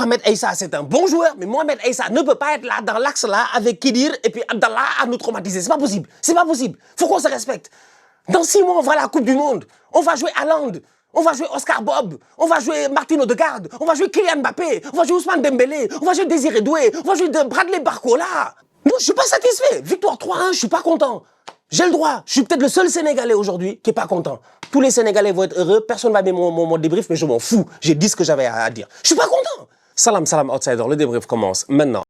Mohamed Aïssa, c'est un bon joueur, mais Mohamed Aïssa ne peut pas être là, dans l'axe là, avec Kidir et puis Abdallah à nous traumatiser. C'est pas possible. C'est pas possible. Faut qu'on se respecte. Dans 6 mois, on va à la Coupe du Monde. On va jouer Haaland. On va jouer Oscar Bob. On va jouer Martin Odegaard. On va jouer Kylian Mbappé. On va jouer Ousmane Dembélé. On va jouer Désiré Doué. On va jouer Bradley Barcola. Non, je suis pas satisfait. Victoire 3-1, je suis pas content. J'ai le droit. Je suis peut-être le seul Sénégalais aujourd'hui qui est pas content. Tous les Sénégalais vont être heureux. Personne va aimer mon débrief, mais je m'en fous. J'ai dit ce que j'avais à dire. Je suis pas content. Salam, salam, outsider. Le débrief commence maintenant.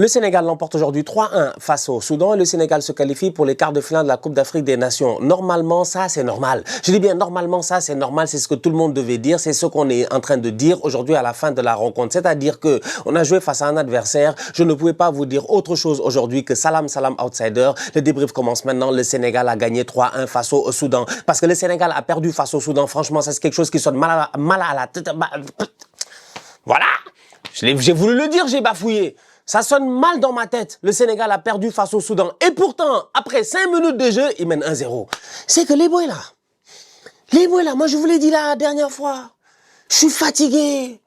Le Sénégal l'emporte aujourd'hui 3-1 face au Soudan et le Sénégal se qualifie pour les quarts de finale de la Coupe d'Afrique des Nations. Normalement, ça, c'est normal. Je dis bien normalement, ça, c'est normal. C'est ce que tout le monde devait dire. C'est ce qu'on est en train de dire aujourd'hui à la fin de la rencontre. C'est-à-dire que on a joué face à un adversaire. Je ne pouvais pas vous dire autre chose aujourd'hui que salam, salam, outsider. Le débrief commence maintenant. Le Sénégal a gagné 3-1 face au Soudan. Parce que le Sénégal a perdu face au Soudan. Franchement, ça, c'est quelque chose qui sonne mal à la tête. Voilà. J'ai voulu le dire, j'ai bafouillé. Ça sonne mal dans ma tête. Le Sénégal a perdu face au Soudan. Et pourtant, après 5 minutes de jeu, il mène 1-0. C'est que les boys là, moi je vous l'ai dit la dernière fois, je suis fatigué.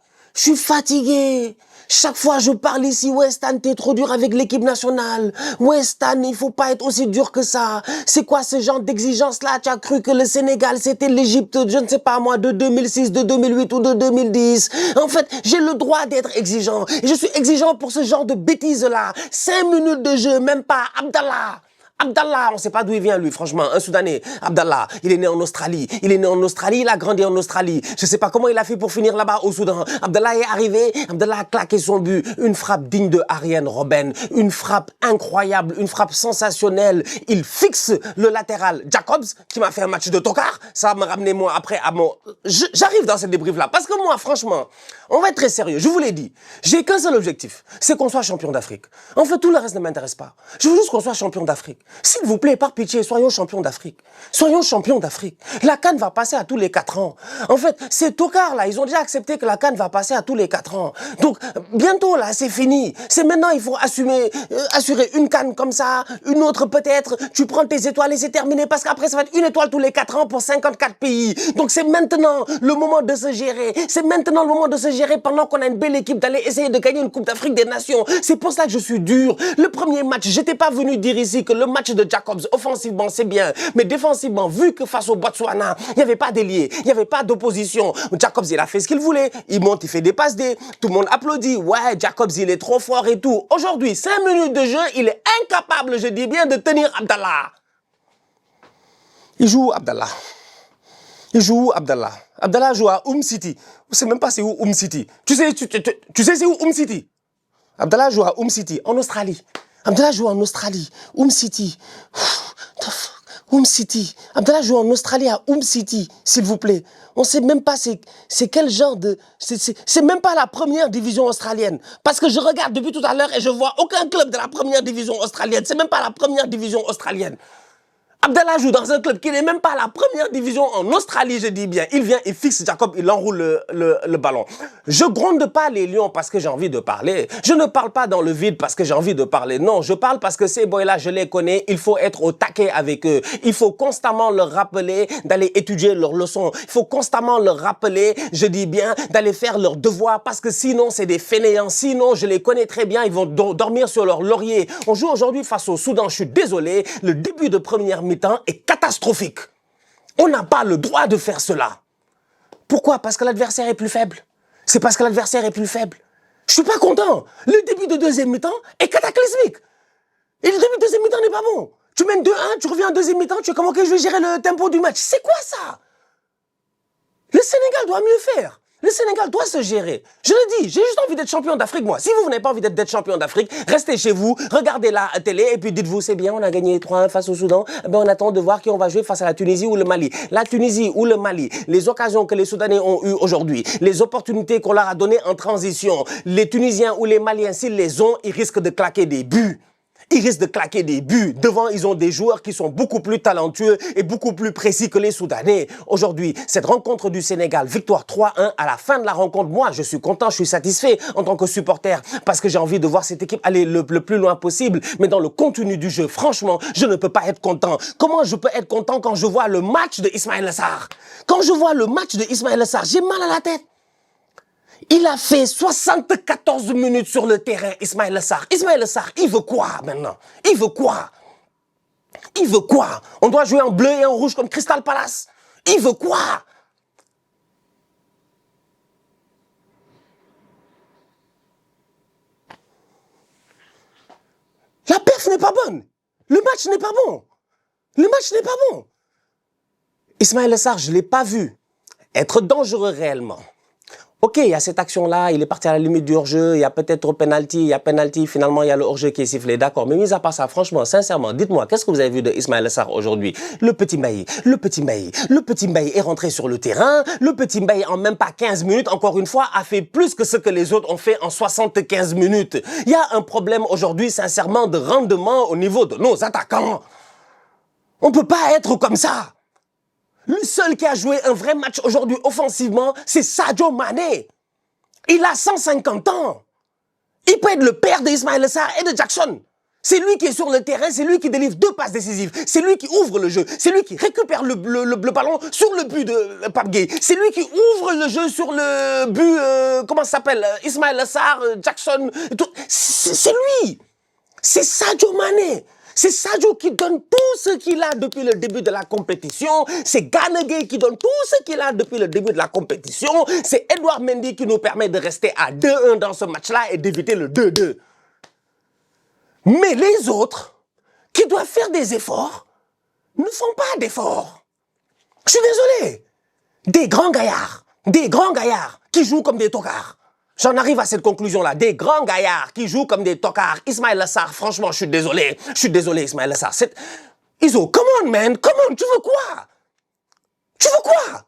Chaque fois je parle ici, ouais Stan, t'es trop dur avec l'équipe nationale. Ouais Stan, il faut pas être aussi dur que ça. C'est quoi ce genre d'exigence là? Tu as cru que le Sénégal c'était l'Égypte, je ne sais pas moi, de 2006, de 2008 ou de 2010. En fait, j'ai le droit d'être exigeant. Et je suis exigeant pour ce genre de bêtises là. 5 minutes de jeu, même pas. Abdallah, on ne sait pas d'où il vient lui, franchement, un Soudanais. Abdallah, il est né en Australie. Il a grandi en Australie. Je ne sais pas comment il a fait pour finir là-bas au Soudan. Abdallah est arrivé, Abdallah a claqué son but. Une frappe digne de Arjen Robben. Une frappe incroyable, une frappe sensationnelle. Il fixe le latéral Jacobs, qui m'a fait un match de tocard. Ça m'a ramené moi après à mon... J'arrive dans cette débrief-là, parce que moi, franchement, on va être très sérieux. Je vous l'ai dit, j'ai qu'un seul objectif, c'est qu'on soit champion d'Afrique. En fait, tout le reste ne m'intéresse pas. Je veux juste qu'on soit champion d'Afrique. S'il vous plaît, par pitié, soyons champions d'Afrique. Soyons champions d'Afrique. La CAN va passer à tous les 4 ans. En fait, ces tocards là, ils ont déjà accepté que la CAN va passer à tous les 4 ans. Donc, bientôt là, c'est fini. C'est maintenant, il faut assurer une CAN comme ça, une autre peut-être. Tu prends tes étoiles et c'est terminé parce qu'après, ça va être une étoile tous les 4 ans pour 54 pays. Donc, c'est maintenant le moment de se gérer. C'est maintenant le moment de se gérer pendant qu'on a une belle équipe d'aller essayer de gagner une Coupe d'Afrique des Nations. C'est pour ça que je suis dur. Le premier match, j'étais pas venu dire ici que le match de Jacobs, offensivement, c'est bien. Mais défensivement, vu que face au Botswana, il n'y avait pas d'ailier, il n'y avait pas d'opposition. Jacobs, il a fait ce qu'il voulait. Il monte, il fait des passes D. Tout le monde applaudit. Ouais, Jacobs, il est trop fort et tout. Aujourd'hui, 5 minutes de jeu, il est incapable, je dis bien, de tenir Abdallah. Il joue Abdallah. Abdallah joue à City. Je ne sais même pas c'est où City. Tu sais c'est où City? Abdallah joue à City, en Australie. Abdallah joue en Australie. City. City. Abdallah joue en Australie à City, s'il vous plaît. On ne sait même pas c'est quel genre de... C'est même pas la première division australienne. Parce que je regarde depuis tout à l'heure et je vois aucun club de la première division australienne. C'est même pas la première division australienne. Abdallah joue dans un club qui n'est même pas la première division en Australie, je dis bien. Il vient, il fixe Jacob, il enroule le ballon. Je gronde pas les lions parce que j'ai envie de parler. Je ne parle pas dans le vide parce que j'ai envie de parler. Non, je parle parce que ces boys-là, je les connais. Il faut être au taquet avec eux. Il faut constamment leur rappeler d'aller étudier leurs leçons. Il faut constamment leur rappeler, je dis bien, d'aller faire leurs devoirs parce que sinon, c'est des fainéants. Sinon, je les connais très bien, ils vont dormir sur leur laurier. On joue aujourd'hui face au Soudan. Je suis désolé, le début de première mi-temps est catastrophique. On n'a pas le droit de faire cela. Pourquoi? Parce que l'adversaire est plus faible. C'est parce que l'adversaire est plus faible. Je suis pas content. Le début de deuxième mi-temps est cataclysmique. Et le début de deuxième mi-temps n'est pas bon. Tu mènes 2-1, tu reviens en deuxième mi-temps, tu es comme ok, je vais gérer le tempo du match. C'est quoi ça? Le Sénégal doit mieux faire. Le Sénégal doit se gérer. Je le dis, j'ai juste envie d'être champion d'Afrique, moi. Si vous n'avez pas envie d'être champion d'Afrique, restez chez vous, regardez la télé et puis dites-vous, c'est bien, on a gagné 3-1 face au Soudan. Ben, on attend de voir qui on va jouer face à la Tunisie ou le Mali. La Tunisie ou le Mali, les occasions que les Soudanais ont eues aujourd'hui, les opportunités qu'on leur a données en transition, les Tunisiens ou les Maliens, s'ils les ont, ils risquent de claquer des buts. Ils risquent de claquer des buts. Devant, ils ont des joueurs qui sont beaucoup plus talentueux et beaucoup plus précis que les Soudanais. Aujourd'hui, cette rencontre du Sénégal, victoire 3-1, à la fin de la rencontre, moi, je suis content, je suis satisfait en tant que supporter parce que j'ai envie de voir cette équipe aller le plus loin possible. Mais dans le contenu du jeu, franchement, je ne peux pas être content. Comment je peux être content quand je vois le match de Ismaïla Sarr? Quand je vois le match de Ismaïla Sarr, j'ai mal à la tête. Il a fait 74 minutes sur le terrain, Ismaïla Sarr. Ismaïla Sarr, il veut quoi maintenant? Il veut quoi? Il veut quoi? On doit jouer en bleu et en rouge comme Crystal Palace. Il veut quoi? La perf n'est pas bonne. Le match n'est pas bon. Le match n'est pas bon. Ismaïla Sarr, je ne l'ai pas vu être dangereux réellement. Ok, il y a cette action-là, il est parti à la limite du hors-jeu, il y a peut-être penalty, il y a penalty, finalement il y a le hors-jeu qui est sifflé, d'accord. Mais mis à part ça, franchement, sincèrement, dites-moi, qu'est-ce que vous avez vu de Ismaïla Sarr aujourd'hui? Le petit Mbaye est rentré sur le terrain, le petit Mbaye en même pas 15 minutes, encore une fois, a fait plus que ce que les autres ont fait en 75 minutes. Il y a un problème aujourd'hui, sincèrement, de rendement au niveau de nos attaquants. On ne peut pas être comme ça. Le seul qui a joué un vrai match aujourd'hui offensivement, c'est Sadio Mané. Il a 150 ans. Il peut être le père d'Ismaïla Sarr et de Jackson. C'est lui qui est sur le terrain, c'est lui qui délivre 2 passes décisives. C'est lui qui ouvre le jeu. C'est lui qui récupère le ballon sur le but de Pape Gueye. C'est lui qui ouvre le jeu sur le but, comment ça s'appelle, Ismaïla Sarr, Jackson. C'est lui. C'est Sadio Mané. C'est Sadio qui donne tout ce qu'il a depuis le début de la compétition. C'est Gana Gueye qui donne tout ce qu'il a depuis le début de la compétition. C'est Edouard Mendy qui nous permet de rester à 2-1 dans ce match-là et d'éviter le 2-2. Mais les autres, qui doivent faire des efforts, ne font pas d'efforts. Je suis désolé. Des grands gaillards qui jouent comme des tocards. J'en arrive à cette conclusion-là. Des grands gaillards qui jouent comme des tocards. Ismaïla Sarr, franchement, je suis désolé. Je suis désolé, Ismaïla Sarr. Iso, come on, man. Come on, tu veux quoi? Tu veux quoi?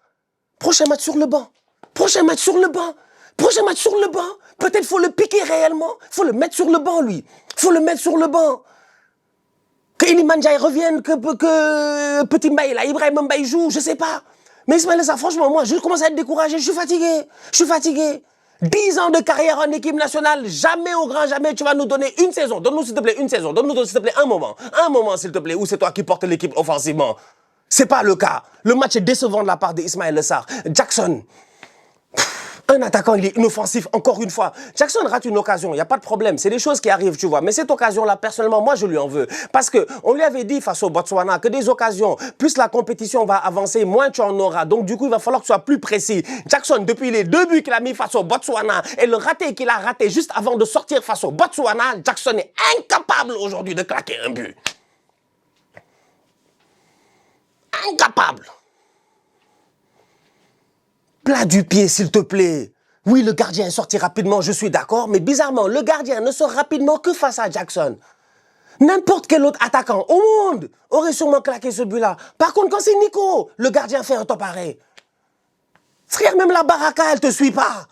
Prochain match sur le banc. Prochain match sur le banc. Prochain match sur le banc. Peut-être faut le piquer réellement. Faut le mettre sur le banc, lui. Faut le mettre sur le banc. Que Iliman Ndiaye revienne, que Petit Mbaye, là, Ibrahim Mbaye joue, je sais pas. Mais Ismaïla Sarr, franchement, moi, je commence à être découragé. Je suis fatigué. Je suis fatigué. 10 ans de carrière en équipe nationale, jamais au grand jamais tu vas nous donner une saison. Donne-nous s'il te plaît une saison. Donne-nous s'il te plaît un moment. Un moment s'il te plaît où c'est toi qui portes l'équipe offensivement. C'est pas le cas. Le match est décevant de la part d'Ismaïla Sarr. Jackson, un attaquant, il est inoffensif, encore une fois. Jackson rate une occasion, il n'y a pas de problème. C'est des choses qui arrivent, tu vois. Mais cette occasion-là, personnellement, moi, je lui en veux. Parce qu'on lui avait dit face au Botswana que des occasions, plus la compétition va avancer, moins tu en auras. Donc, du coup, il va falloir que tu sois plus précis. Jackson, depuis les 2 buts qu'il a mis face au Botswana et le raté qu'il a raté juste avant de sortir face au Botswana, Jackson est incapable aujourd'hui de claquer un but. Incapable. Plat du pied, s'il te plaît. Oui, le gardien est sorti rapidement, je suis d'accord, mais bizarrement, le gardien ne sort rapidement que face à Jackson. N'importe quel autre attaquant au monde aurait sûrement claqué ce but-là. Par contre, quand c'est Nico, le gardien fait un top arrêt. Frère, même la Baraka, elle te suit pas.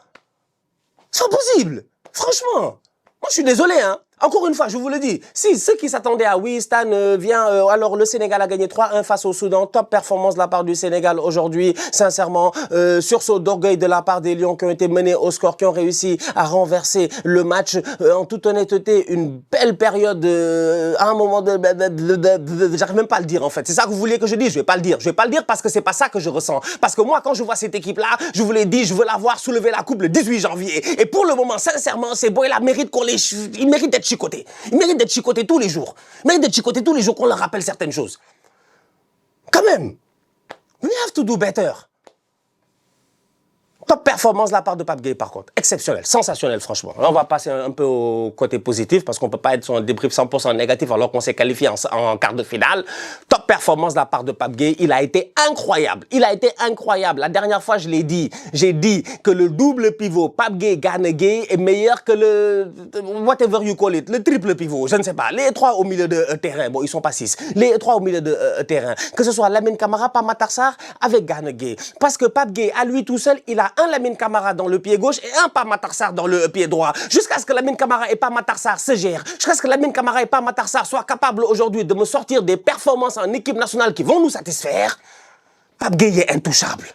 C'est impossible. Franchement. Moi, je suis désolé, hein. Encore une fois, je vous le dis, si ceux qui s'attendaient à oui, Stan vient, alors le Sénégal a gagné 3-1 face au Soudan, top performance de la part du Sénégal aujourd'hui, sincèrement, sursaut d'orgueil de la part des Lions qui ont été menés au score, qui ont réussi à renverser le match, en toute honnêteté, une belle période, à un moment j'arrive même pas à le dire en fait, c'est ça que vous vouliez que je dise, je vais pas le dire parce que c'est pas ça que je ressens, parce que moi quand je vois cette équipe-là, je vous l'ai dit, je veux la voir soulever la coupe le 18 janvier, et pour le moment, sincèrement, ces boys-là méritent ils méritent d'être chicotés. Ils méritent d'être chicotés tous les jours. Ils méritent d'être chicotés tous les jours qu'on leur rappelle certaines choses. Quand même. We have to do better. Top performance de la part de Pape Gueye par contre. Exceptionnel, sensationnel franchement. Là, on va passer un peu au côté positif parce qu'on ne peut pas être sur un débrief 100% négatif alors qu'on s'est qualifié en quart de finale. Top performance de la part de Pape Gueye. Il a été incroyable. Il a été incroyable. La dernière fois, je l'ai dit. J'ai dit que le double pivot Pape Gueye, Gana Gueye est meilleur que le whatever you call it, le triple pivot. Je ne sais pas. Les 3 au milieu de terrain. Bon, ils sont pas 6. Les 3 au milieu de terrain. Que ce soit Lamine Camara, Pape Matar Sarr avec Gana Gueye. Parce que Pape Gueye, à lui tout seul, il a un Lamine Camara dans le pied gauche et un Pape Matar Sarr dans le pied droit. Jusqu'à ce que Lamine Camara et Pape Matar Sarr se gèrent. Jusqu'à ce que Lamine Camara et Pape Matar Sarr soient capables aujourd'hui de me sortir des performances en équipe nationale qui vont nous satisfaire. Pape Gueye est intouchable.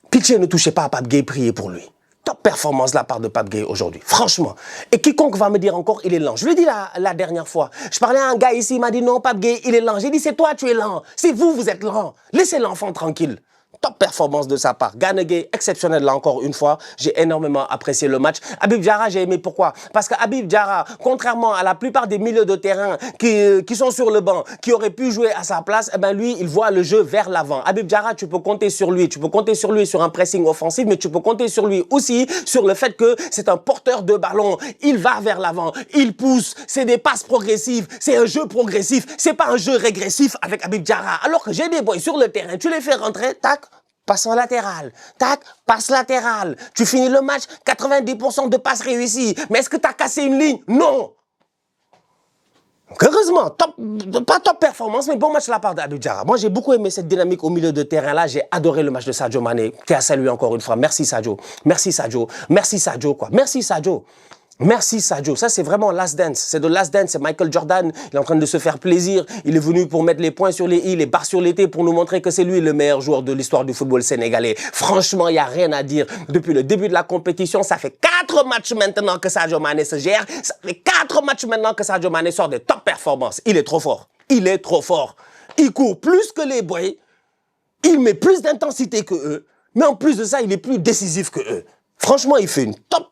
Pitié, ne touchez pas à Pape Gueye, priez pour lui. Top performance de la part de Pape Gueye aujourd'hui, franchement. Et quiconque va me dire encore, il est lent. Je l'ai dit la dernière fois. Je parlais à un gars ici, il m'a dit non, Pape Gueye, il est lent. J'ai dit, c'est toi, tu es lent. C'est vous, vous êtes lent. Laissez l'enfant tranquille. Top performance de sa part. Gana Gueye, exceptionnel là encore une fois. J'ai énormément apprécié le match. Habib Diarra, j'ai aimé pourquoi? Parce que Habib Diarra, contrairement à la plupart des milieux de terrain qui sont sur le banc, qui auraient pu jouer à sa place, eh ben lui, il voit le jeu vers l'avant. Habib Diarra, tu peux compter sur lui. Tu peux compter sur lui sur un pressing offensif, mais tu peux compter sur lui aussi sur le fait que c'est un porteur de ballon. Il va vers l'avant, il pousse, c'est des passes progressives, c'est un jeu progressif, c'est pas un jeu régressif avec Habib Diarra. Alors que j'ai des boys sur le terrain, tu les fais rentrer, tac, passe en latéral, tac, passe latéral. Tu finis le match, 90% de passes réussies. Mais est-ce que tu as cassé une ligne? Non. Donc heureusement, pas top performance, mais bon match de la part d'Habib Diarra. Moi, j'ai beaucoup aimé cette dynamique au milieu de terrain-là. J'ai adoré le match de Sadio Mané, qui a salué encore une fois. Merci Sadio, merci Sadio, merci Sadio, quoi. Merci Sadio. Merci Sadio, ça c'est vraiment Last Dance, c'est de Last Dance, c'est Michael Jordan, il est en train de se faire plaisir, il est venu pour mettre les points sur les i, les barres sur les t, pour nous montrer que c'est lui le meilleur joueur de l'histoire du football sénégalais. Franchement, il n'y a rien à dire, depuis le début de la compétition, ça fait 4 matchs maintenant que Sadio Mané se gère, ça fait 4 matchs maintenant que Sadio Mané sort des top performances, il est trop fort, il est trop fort, il court plus que les boys, il met plus d'intensité que eux, mais en plus de ça, il est plus décisif que eux. Franchement, il fait une top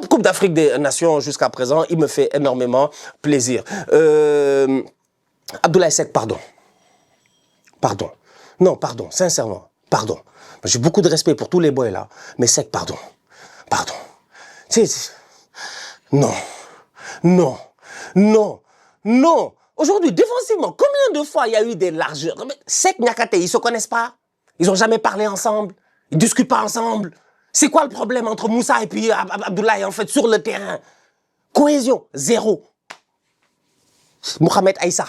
Coupe d'Afrique des Nations jusqu'à présent, il me fait énormément plaisir. Abdoulaye Seck, pardon. Pardon. Non, pardon, sincèrement, pardon. J'ai beaucoup de respect pour tous les boys là, mais Seck, pardon. Pardon. Non, non, non, non. Aujourd'hui, défensivement, combien de fois il y a eu des largeurs? Seck, Niakate, ils ne se connaissent pas. Ils n'ont jamais parlé ensemble. Ils ne discutent pas ensemble. C'est quoi le problème entre Moussa et puis Abdoulaye, en fait, sur le terrain? Cohésion, zéro. Mohamed Aïssa,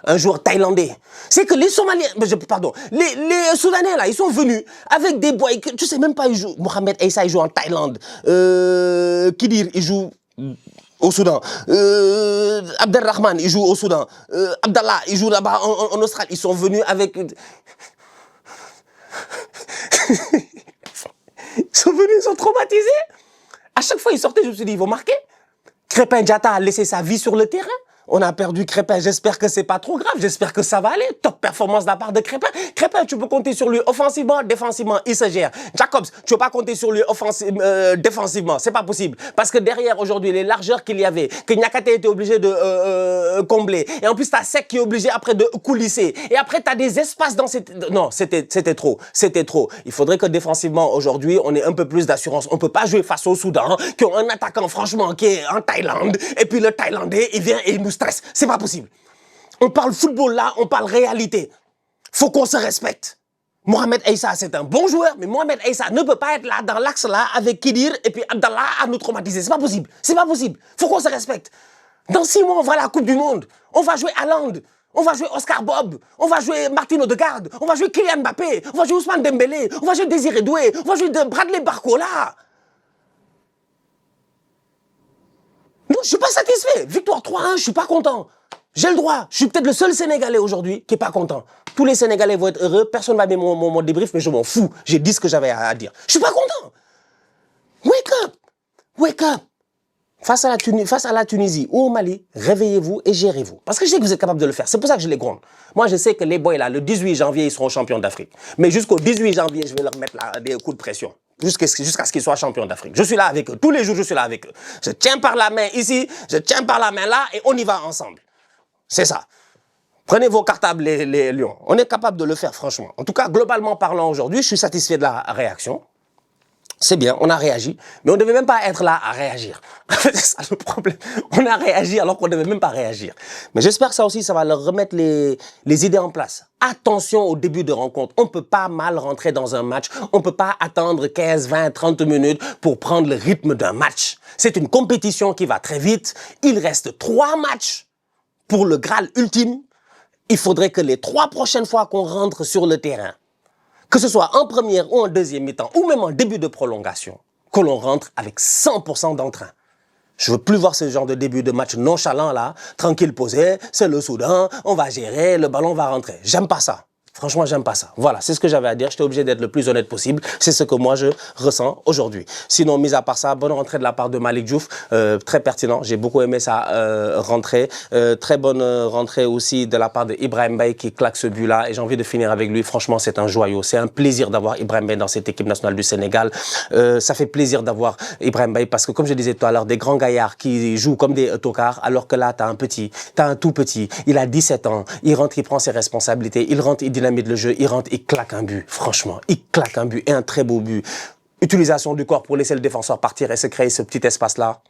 un joueur thaïlandais. C'est que les Somaliens, pardon, les Soudanais, là, ils sont venus avec des boys que tu sais même pas, ils jouent. Mohamed Aïssa, il joue en Thaïlande. Kidir, il joue au Soudan. Abdelrahman, il joue au Soudan. Abdallah, il joue là-bas en Australie. Ils sont venus avec... Ils sont venus, ils sont traumatisés. À chaque fois, ils sortaient, je me suis dit, ils vont marquer. Crépin Diatta a laissé sa vie sur le terrain. On a perdu Crépin, j'espère que c'est pas trop grave, j'espère que ça va aller. Top performance de la part de Crépin. Crépin, tu peux compter sur lui offensivement, défensivement, il se gère. Jacobs, tu peux pas compter sur lui défensivement, c'est pas possible. Parce que derrière, aujourd'hui, les largeurs qu'il y avait, que Niakate était obligé de combler. Et en plus, t'as Seck qui est obligé après de coulisser. Et après, t'as des espaces dans cette... Non, c'était trop, c'était trop. Il faudrait que défensivement, aujourd'hui, on ait un peu plus d'assurance. On peut pas jouer face au Soudan, qui ont un attaquant, franchement, qui est en Thaïlande, et puis le Thaïlandais, il vient et il nous stress. C'est pas possible. On parle football là, on parle réalité. Faut qu'on se respecte. Mohamed Aïssa, c'est un bon joueur, mais Mohamed Aïssa ne peut pas être là, dans l'axe là, avec Kidir et puis Abdallah à nous traumatiser. C'est pas possible. C'est pas possible. Faut qu'on se respecte. Dans 6 mois, on va à la Coupe du Monde. On va jouer Haaland. On va jouer Oscar Bob. On va jouer Martin Odegaard. On va jouer Kylian Mbappé. On va jouer Ousmane Dembélé. On va jouer Désiré Doué. On va jouer Bradley Barcola. Non, je suis pas satisfait. Victoire 3-1, je suis pas content. J'ai le droit. Je suis peut-être le seul Sénégalais aujourd'hui qui est pas content. Tous les Sénégalais vont être heureux. Personne va aimer mon débrief, mais je m'en fous. J'ai dit ce que j'avais à dire. Je suis pas content. Wake up. Wake up. Face à la Tunisie ou au Mali, réveillez-vous et gérez-vous. Parce que je sais que vous êtes capable de le faire. C'est pour ça que je les gronde. Moi, je sais que les boys là, le 18 janvier, ils seront champions d'Afrique. Mais jusqu'au 18 janvier, je vais leur mettre là, des coups de pression. Jusqu'à ce qu'ils soient champions d'Afrique. Je suis là avec eux. Tous les jours, je suis là avec eux. Je tiens par la main ici, je tiens par la main là et on y va ensemble. C'est ça. Prenez vos cartables, les lions. On est capable de le faire, franchement. En tout cas, globalement parlant aujourd'hui, je suis satisfait de la réaction. C'est bien, on a réagi, mais on ne devait même pas être là à réagir. C'est ça le problème. On a réagi alors qu'on ne devait même pas réagir. Mais j'espère que ça aussi, ça va leur remettre les idées en place. Attention au début de rencontre. On ne peut pas mal rentrer dans un match. On ne peut pas attendre 15, 20, 30 minutes pour prendre le rythme d'un match. C'est une compétition qui va très vite. Il reste 3 matchs pour le Graal ultime. Il faudrait que les 3 prochaines fois qu'on rentre sur le terrain, que ce soit en première ou en deuxième mi-temps, ou même en début de prolongation, que l'on rentre avec 100% d'entrain. Je veux plus voir ce genre de début de match nonchalant là, tranquille posé, c'est le Soudan, on va gérer, le ballon va rentrer. J'aime pas ça. Franchement, j'aime pas ça. Voilà, c'est ce que j'avais à dire. J'étais obligé d'être le plus honnête possible. C'est ce que moi, je ressens aujourd'hui. Sinon, mis à part ça, bonne rentrée de la part de Malick Diouf. Très pertinent. J'ai beaucoup aimé sa rentrée. Très bonne rentrée aussi de la part de Ibrahim Mbaye qui claque ce but-là. Et j'ai envie de finir avec lui. Franchement, c'est un joyau. C'est un plaisir d'avoir Ibrahim Mbaye dans cette équipe nationale du Sénégal. Ça fait plaisir d'avoir Ibrahim Mbaye parce que, comme je disais tout à l'heure, des grands gaillards qui jouent comme des tocards, alors que là, t'as un tout petit. Il a 17 ans. Il rentre, il prend ses responsabilités. Il rentre, il dynamite le jeu. Il rentre, il claque un but. Franchement, il claque un but et un très beau but. Utilisation du corps pour laisser le défenseur partir et se créer ce petit espace-là.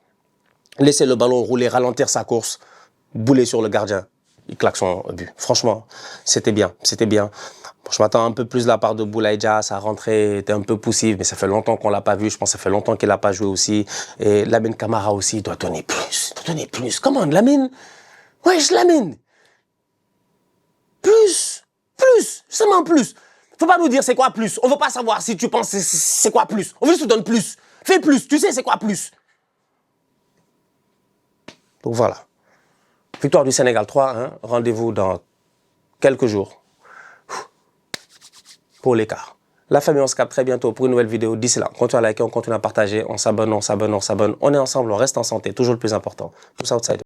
Laisser le ballon rouler, ralentir sa course. Bouler sur le gardien. Il claque son but. Franchement, c'était bien. C'était bien. Je m'attends un peu plus de la part de Boulaye Dia. Sa rentrée était un peu poussive, mais ça fait longtemps qu'on l'a pas vu. Je pense que ça fait longtemps qu'il n'a pas joué aussi. Et Lamine Camara aussi doit donner plus. Doit donner plus. Comment, Lamine? Wesh, Lamine. Plus. Seulement plus. Faut pas nous dire c'est quoi plus. On veut pas savoir si tu penses c'est quoi plus. On veut juste te donner plus. Fais plus. Tu sais c'est quoi plus. Donc voilà. Victoire du Sénégal 3, hein. Rendez-vous dans quelques jours pour l'écart. La famille, on se capte très bientôt pour une nouvelle vidéo. D'ici là, on continue à liker, on continue à partager, on s'abonne. On est ensemble, on reste en santé, toujours le plus important. Tous outside.